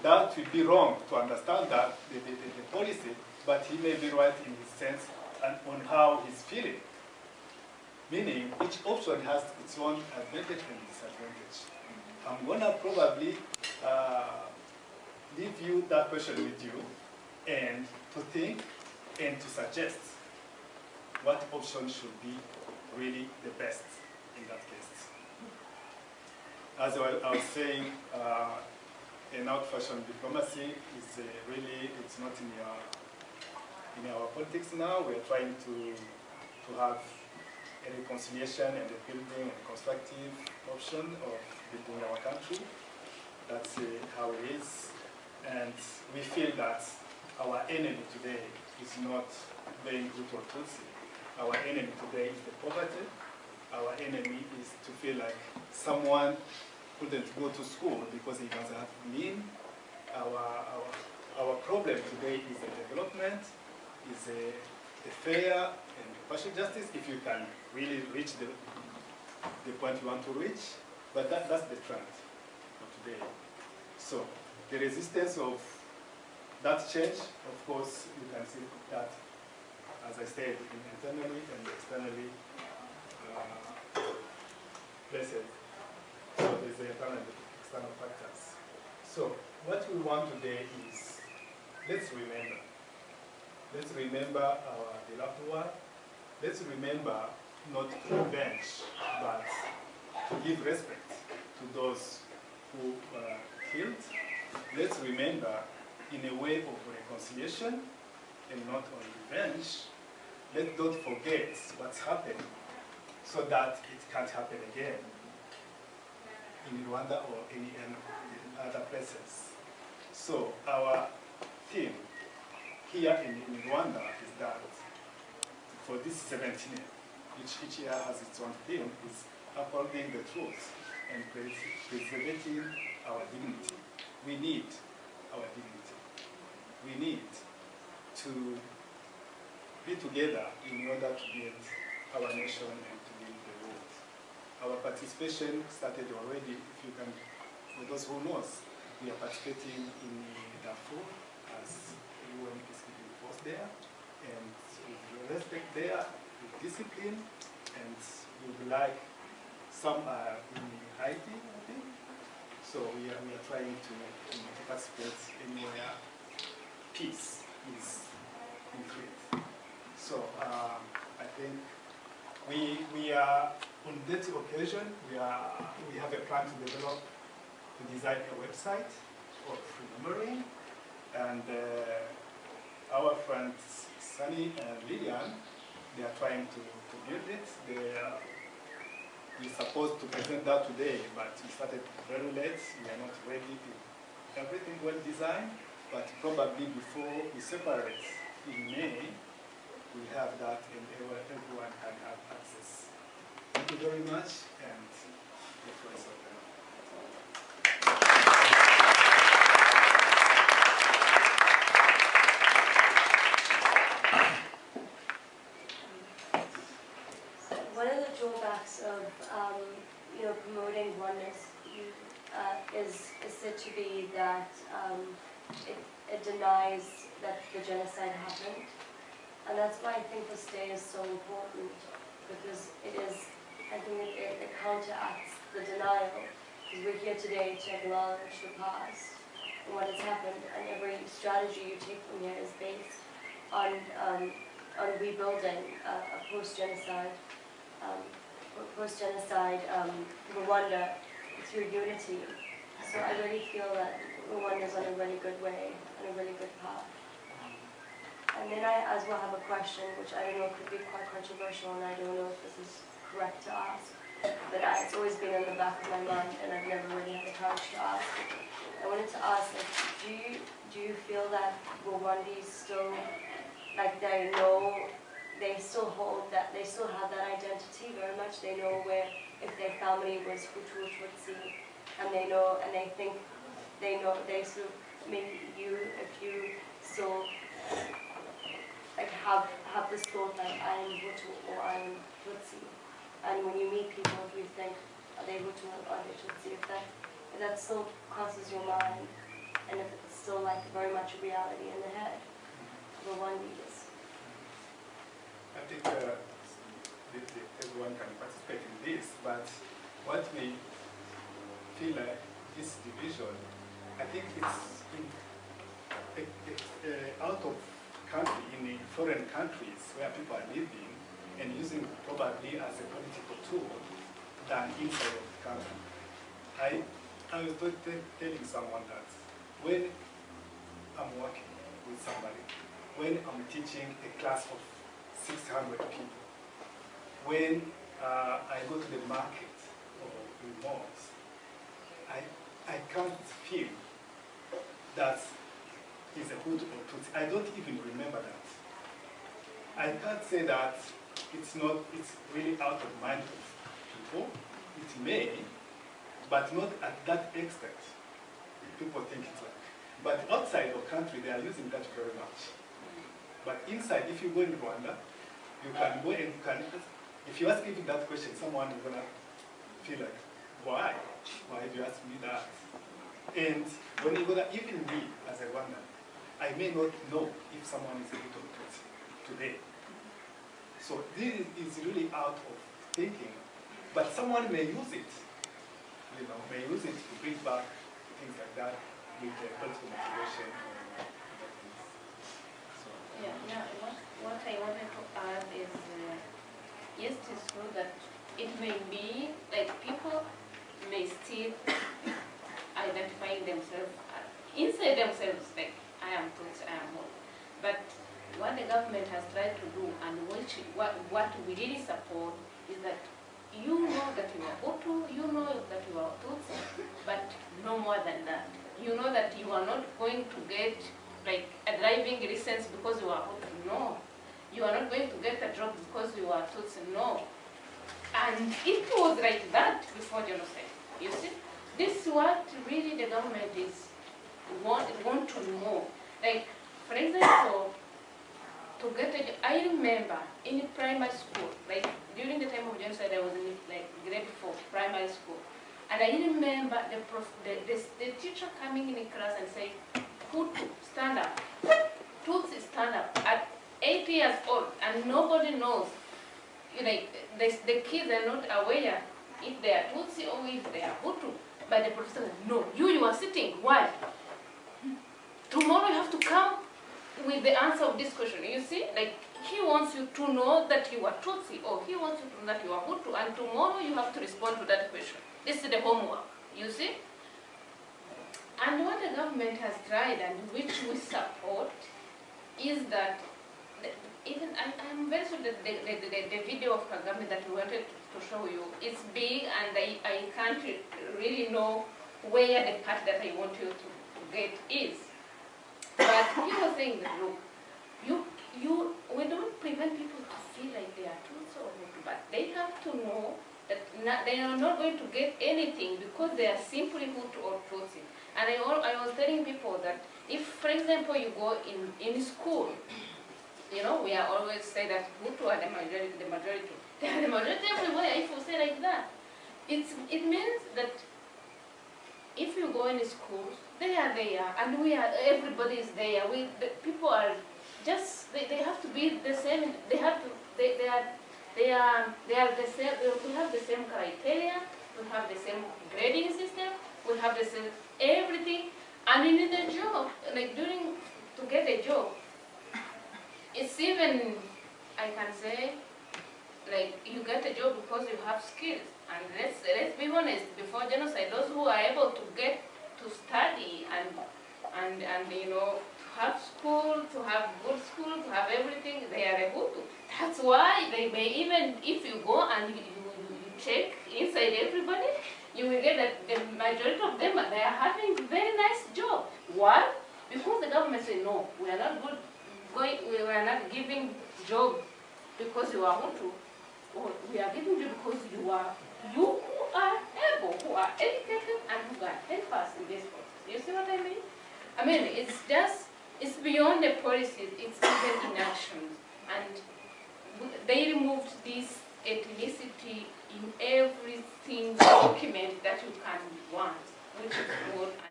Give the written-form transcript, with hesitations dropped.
that would be wrong to understand that the policy, but he may be right in his sense and on how he's feeling. Meaning, each option has its own advantage and disadvantage. I'm gonna probably leave you that question with you, and to think and to suggest what option should be really the best in that case. As I was saying, an old-fashioned diplomacy is really, it's not in our politics now. We're trying to have a reconciliation and a building and constructive option of building our country. That's how it is. And we feel that our enemy today is not being Hutu or Tutsi. Our enemy today is the poverty. Our enemy is to feel like someone couldn't go to school because he doesn't have mean. Our problem today is the development, is a fair and partial justice, if you can really reach the point you want to reach. But that's the trend of today. So the resistance of that change, of course, you can see that, as I said, internally and externally places. So there's the internal and external factors. So what we want today is, let's remember our beloved one. Let's remember not revenge, but to give respect to those who were killed. Let's remember in a way of reconciliation and not on revenge. Let's not forget what's happened so that it can't happen again in Rwanda or in other places. So our theme here in Rwanda is that for this 17th, each year has its own theme, is upholding the truth and preserving our dignity. We need our dignity. We need to be together in order to build our nation and to build the world. Our participation started already, if you can, for those who knows, we are participating in Darfur as a UN peacekeeping force there, and with respect there, with discipline, and we would like, some are in Haiti, I think. So we are trying to participate anywhere peace is in threat. So I think we are on that occasion. We have a plan to design a website of remembering, and our friends Sunny and Lillian, they are trying to build it. We're supposed to present that today, but we started very late. We are not ready to everything well designed, but probably before we separate in May, we have that and everyone can have access. Thank you very much, and the floor is open. One of the drawbacks of promoting oneness is said to be that it denies that the genocide happened, and that's why I think this day is so important, because I think it counteracts the denial, because we're here today to acknowledge the past and what has happened, and every strategy you take from here is based on rebuilding a post-genocide Rwanda through unity. So I really feel that Rwanda is on a really good way, on a really good path. And then I as well have a question, which I don't know could be quite controversial, and I don't know if this is correct to ask, but it's always been in the back of my mind, and I've never really had the courage to ask. I wanted to ask, do you feel that Rwandese still, they still hold that, they still have that identity very much? They know where, if their family was Hutu or Tutsi, and they know, and they think, they sort of, maybe if you still have this thought that I am Hutu or I am Tutsi, and when you meet people, if you think, are they Hutu or are they Tutsi, if that still crosses your mind, and if it's still like very much a reality in the head of Rwandese. I think everyone can participate in this, but what we feel like this division, I think it's out of country, in the foreign countries where people are living and using probably as a political tool than inside of the country. I was telling someone that when I'm working with somebody, when I'm teaching a class of 600 people, when I go to the market or in malls, I can't feel that is a Hutu or Tutsi. I don't even remember that. I can't say that it's really out of mind of people. It may, but not at that extent. People think it's like. But outside of country, they are using that very much. But inside, if you go in Rwanda, you can go and if you ask even that question, someone is gonna feel like, why? Why do you ask me that? And when you go there, even me as a Rwandan, I may not know if someone is a Hutu or Tutsi today. So this is really out of thinking, but someone may use it, may use it to bring back things like that with political motivation. So. Yeah. What I wanted to add is, yes, it is true that it may be like people may still identify themselves inside themselves, like I am Tutsi, I am Hutu. But what the government has tried to do, and what we really support, is that you know that you are Hutu, you know that you are Tutsi, but no more than that. You know that you are not going to get like a driving license because you are Hutu, no. You are not going to get a job because you are Tutsi, no. And it was like that before genocide, you see? This is what really the government is want to know. Like, for example, to get a job, I remember in primary school, like during the time of genocide, I was in like grade 4 primary school, and I remember the teacher coming in the class and saying, "Hutu, stand up. Tutsi, stand up." At 8 years old, and nobody knows. The kids are not aware if they are Tutsi or if they are Hutu. But the professor said, "No, you are sitting. Why? Tomorrow you have to come with the answer of this question." You see, like he wants you to know that you are Tutsi, or he wants you to know that you are Hutu, and tomorrow you have to respond to that question. This is the homework, you see. And what the government has tried, and which we support, is that even I'm very sure that the video of Kagame that we wanted to show you, it's big, and I can't really know where the part that I want you to get is. But he was saying that, look, we don't prevent people to feel like they are Tutsi or Hutu, but they have to know that they are not going to get anything because they are simply Hutu or Tutsi. And I was telling people that if, for example, you go in school, we are always say that Hutu are the majority. They are the majority everywhere. If you say like that, it means that if you go in schools, they are there, and everybody is there. The people are just they have to be the same. They are the same. We have the same criteria. We have the same grading system. We have the same everything. And in the job, like to get a job, it's even, I can say, like you get a job because you have skills. And let's be honest, before genocide, those who are able to get to study and to have school, to have good school, to have everything, they are a Hutu. That's why they may even, if you go and you check inside everybody, you will get that the majority of them, they are having very nice job. Why? Because the government say, no, we are not we are not giving job because you are Hutu. Or we are giving you because you who are able, who are educated, and who can help us in this process. You see what I mean? I mean, it's beyond the policies, it's even in actions. And they removed this ethnicity in every single document that you can want, which is good.